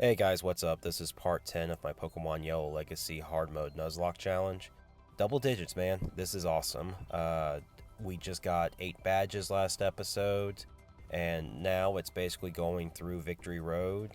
Hey guys, what's up? This is part 10 of my Pokemon Yellow Legacy Hard Mode Nuzlocke challenge. Double digits, man. This is awesome. We just got 8 badges last episode, and now it's basically going through Victory Road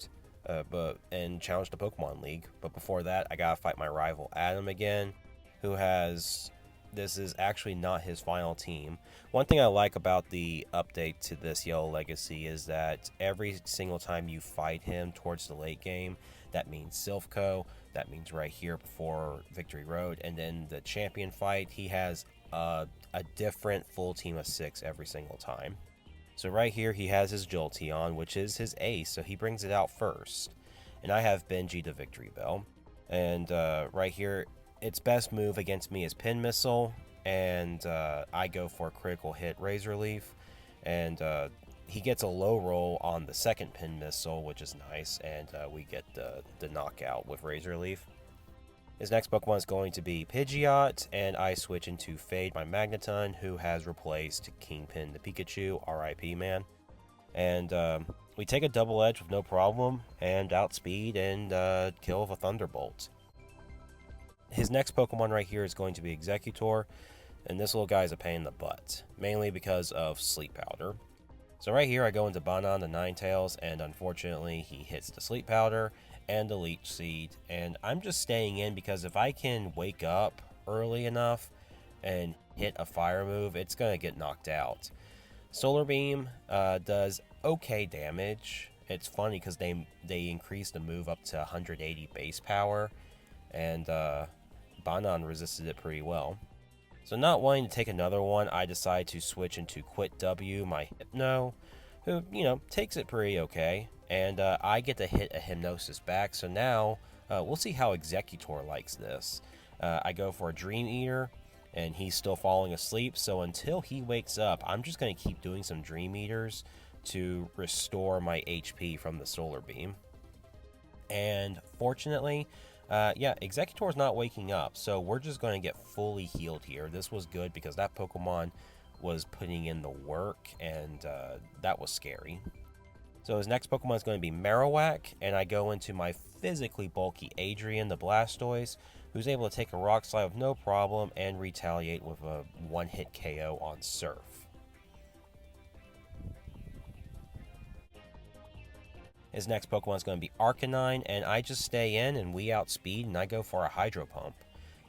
and challenge the Pokemon League. But before that, I gotta fight my rival Adam again, who has... This is actually not his final team. One thing I like about the update to this Yellow Legacy is that every single time you fight him towards the late game, that means Silphco, that means right here before Victory Road, and then the champion fight, he has a different full team of 6 every single time. So right here he has his Jolteon, which is his ace, so he brings it out first. And I have Benji the Victory Bell. And right here, its best move against me is Pin Missile, and I go for a critical hit Razor Leaf, and he gets a low roll on the second Pin Missile, which is nice, and we get the knockout with Razor Leaf. His next Pokemon is going to be Pidgeot, and I switch into Fade my Magneton, who has replaced Kingpin the Pikachu, RIP man. And we take a double edge with no problem, and outspeed and kill with a Thunderbolt. His next Pokemon right here is going to be Executor, and this little guy is a pain in the butt, mainly because of Sleep Powder. So right here I go into Banan the Ninetales, and unfortunately he hits the Sleep Powder and the Leech Seed, and I'm just staying in because if I can wake up early enough and hit a fire move, it's going to get knocked out. Solar Beam does okay damage. It's funny because they increase the move up to 180 base power, and Banan resisted it pretty well. So not wanting to take another one, I decide to switch into Quit W, my Hypno, who, takes it pretty okay. And I get to hit a Hypnosis back, so now we'll see how Executor likes this. I go for a Dream Eater, and he's still falling asleep, so until he wakes up, I'm just going to keep doing some Dream Eaters to restore my HP from the Solar Beam. And fortunately, Executor's not waking up, so we're just going to get fully healed here. This was good because that Pokemon was putting in the work, and that was scary. So his next Pokemon is going to be Marowak, and I go into my physically bulky Adrian the Blastoise, who's able to take a Rock Slide with no problem and retaliate with a one-hit KO on Surf. His next Pokemon is going to be Arcanine, and I just stay in and we outspeed, and I go for a Hydro Pump.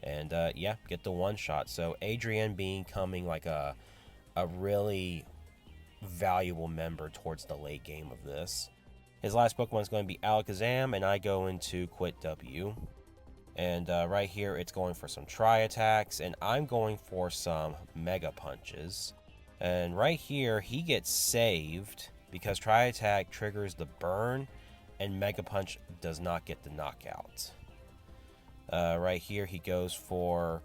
And get the one-shot. So Adrian becoming like a really valuable member towards the late game of this. His last Pokemon is going to be Alakazam, and I go into Quit W. And right here, it's going for some Tri-Attacks, and I'm going for some Mega Punches. And right here, he gets saved because Tri-Attack triggers the burn, and Mega Punch does not get the knockout. Right here, he goes for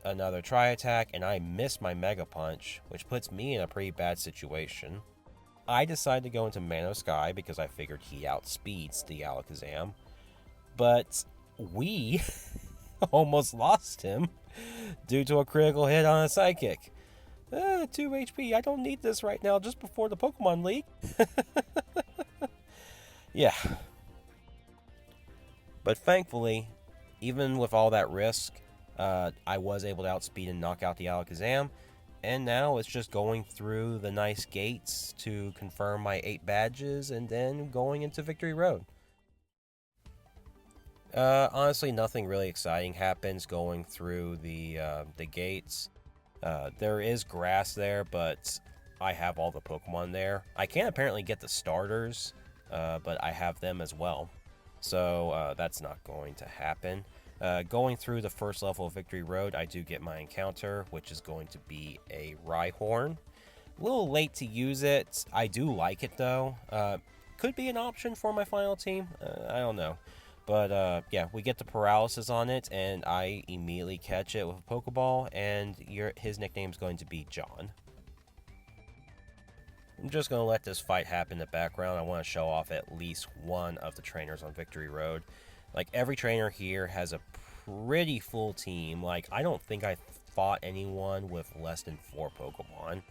another Tri-Attack, and I miss my Mega Punch, which puts me in a pretty bad situation. I decide to go into Mano Sky because I figured he outspeeds the Alakazam, but we almost lost him due to a critical hit on a Psychic. 2 HP, I don't need this right now, just before the Pokemon League. Yeah. But thankfully, even with all that risk, I was able to outspeed and knock out the Alakazam. And now it's just going through the nice gates to confirm my 8 badges and then going into Victory Road. Honestly, nothing really exciting happens going through the gates. There is grass there, but I have all the Pokemon there. I can apparently get the starters, but I have them as well. So that's not going to happen. Going through the first level of Victory Road, I do get my encounter, which is going to be a Rhyhorn. A little late to use it. I do like it, though. Could be an option for my final team. I don't know. But, we get the paralysis on it, and I immediately catch it with a Pokeball, and his nickname is going to be John. I'm just going to let this fight happen in the background. I want to show off at least one of the trainers on Victory Road. Like, every trainer here has a pretty full team. Like, I don't think I fought anyone with less than 4 Pokemon.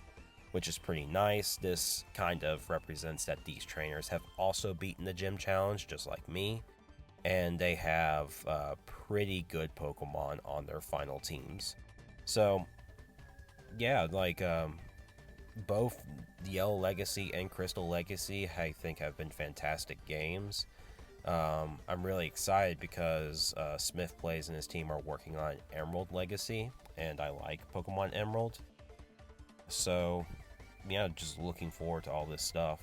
which is pretty nice. This kind of represents that these trainers have also beaten the gym challenge, just like me, and they have pretty good Pokemon on their final teams. So, yeah, like, both Yellow Legacy and Crystal Legacy, I think, have been fantastic games. I'm really excited because Smith Plays and his team are working on Emerald Legacy, and I like Pokemon Emerald. So, yeah, just looking forward to all this stuff.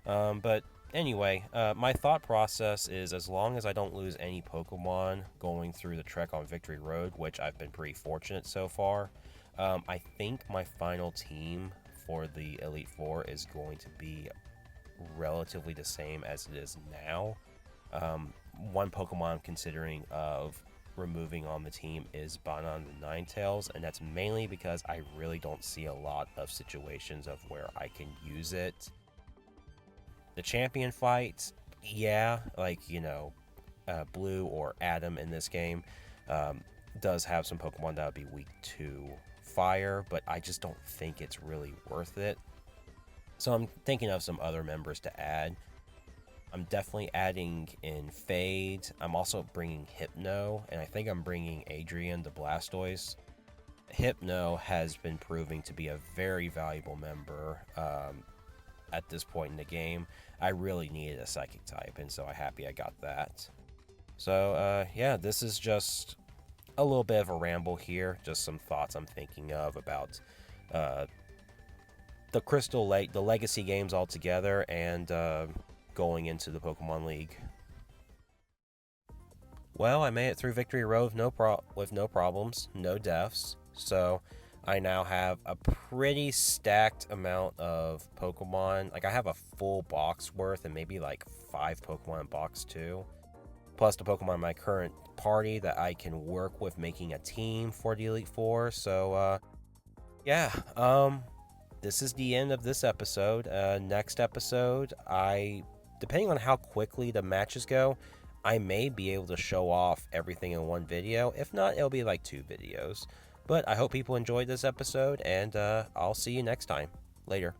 But anyway, my thought process is, as long as I don't lose any Pokemon going through the trek on Victory Road, which I've been pretty fortunate so far, I think my final team for the Elite Four is going to be relatively the same as it is now. One Pokemon I'm considering of removing on the team is Banan the Ninetales, and that's mainly because I really don't see a lot of situations of where I can use it. The champion fight, yeah, like, Blue or Adam in this game does have some Pokemon that would be weak to fire, but I just don't think it's really worth it. So I'm thinking of some other members to add. I'm definitely adding in Fade. I'm also bringing Hypno, and I think I'm bringing Adrian the Blastoise. Hypno has been proving to be a very valuable member at this point in the game. I really needed a Psychic type, and so I'm happy I got that. So, yeah, this is just a little bit of a ramble here. Just some thoughts I'm thinking of about the Legacy games altogether, and going into the Pokemon League. Well, I made it through Victory Road with no problems, no deaths, so I now have a pretty stacked amount of Pokemon. Like, I have a full box worth and maybe like 5 Pokemon in box 2, plus the Pokemon in my current party that I can work with making a team for the Elite Four. So, yeah, this is the end of this episode. Next episode, depending on how quickly the matches go, I may be able to show off everything in one video. If not, it'll be like 2 videos. But I hope people enjoyed this episode, and I'll see you next time. Later.